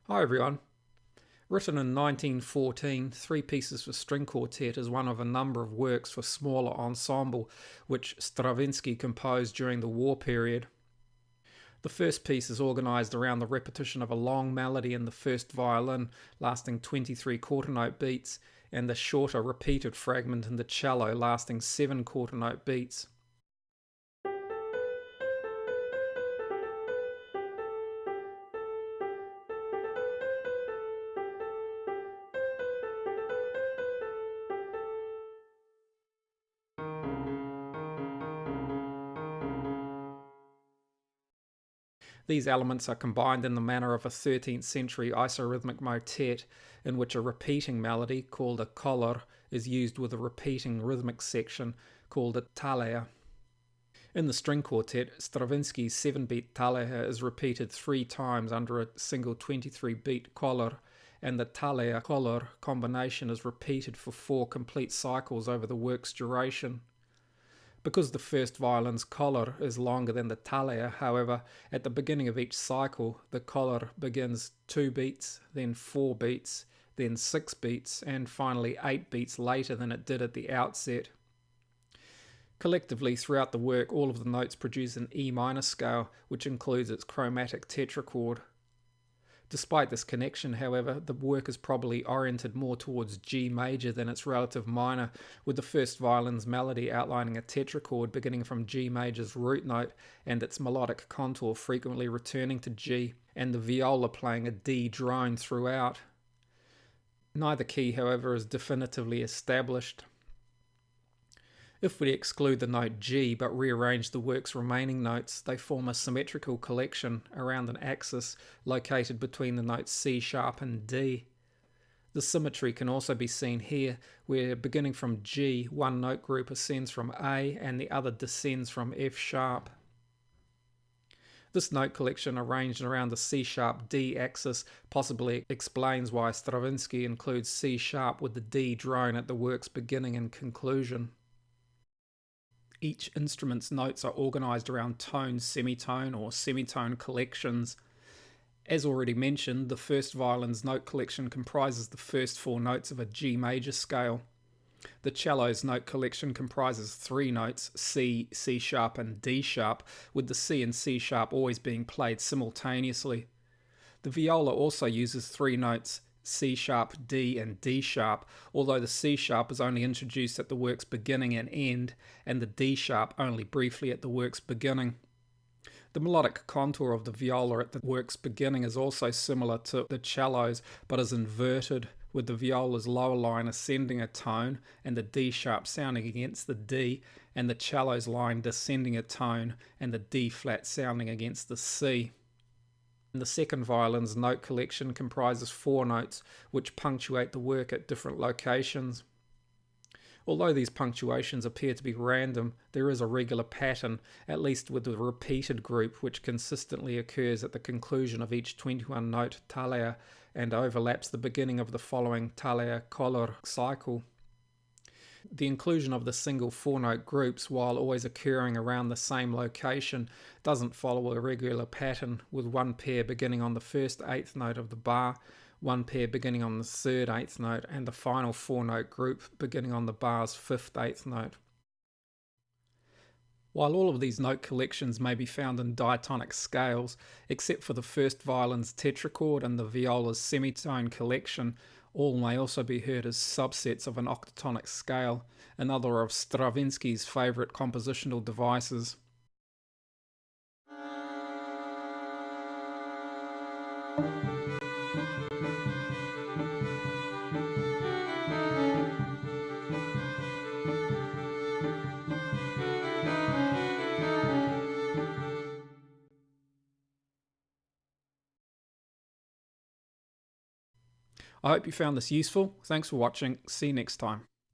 Hi everyone. Written in 1914, Three Pieces for String Quartet is one of a number of works for smaller ensemble which Stravinsky composed during the war period. The first piece is organised around the repetition of a long melody in the first violin, lasting 23 quarter note beats, and the shorter repeated fragment in the cello, lasting 7 quarter note beats. These elements are combined in the manner of a 13th century isorhythmic motet, in which a repeating melody, called a color, is used with a repeating rhythmic section, called a talia. In the string quartet, Stravinsky's 7-beat talia is repeated 3 times under a single 23-beat color, and the talia-color combination is repeated for 4 complete cycles over the work's duration. Because the first violin's collar is longer than the talia, however, at the beginning of each cycle, the collar begins 2 beats, then 4 beats, then 6 beats, and finally 8 beats later than it did at the outset. Collectively, throughout the work, all of the notes produce an E minor scale, which includes its chromatic tetrachord. Despite this connection, however, the work is probably oriented more towards G major than its relative minor, with the first violin's melody outlining a tetrachord beginning from G major's root note and its melodic contour frequently returning to G, and the viola playing a D drone throughout. Neither key, however, is definitively established. If we exclude the note G but rearrange the work's remaining notes, they form a symmetrical collection around an axis located between the notes C sharp and D. The symmetry can also be seen here, where beginning from G, one note group ascends from A and the other descends from F sharp. This note collection arranged around the C sharp D axis possibly explains why Stravinsky includes C sharp with the D drone at the work's beginning and conclusion. Each instrument's notes are organised around tone, semitone, or semitone collections. As already mentioned, the first violin's note collection comprises the first 4 notes of a G major scale. The cello's note collection comprises 3 notes, C, C sharp, and D sharp, with the C and C sharp always being played simultaneously. The viola also uses 3 notes, C sharp, D, and D sharp, although the C sharp is only introduced at the work's beginning and end, and the D sharp only briefly at the work's beginning. The melodic contour of the viola at the work's beginning is also similar to the cello's, but is inverted, with the viola's lower line ascending a tone and the D sharp sounding against the D, and the cello's line descending a tone and the D flat sounding against the C. The second violin's note collection comprises 4 notes, which punctuate the work at different locations. Although these punctuations appear to be random, there is a regular pattern, at least with the repeated group, which consistently occurs at the conclusion of each 21-note talia and overlaps the beginning of the following talia-color cycle. The inclusion of the single 4-note groups, while always occurring around the same location, doesn't follow a regular pattern, with one pair beginning on the first 8th note of the bar, one pair beginning on the third 8th note, and the final 4-note group beginning on the bar's 5th 8th note. While all of these note collections may be found in diatonic scales, except for the first violin's tetrachord and the viola's semitone collection, all may also be heard as subsets of an octatonic scale, another of Stravinsky's favourite compositional devices. I hope you found this useful. Thanks for watching. See you next time.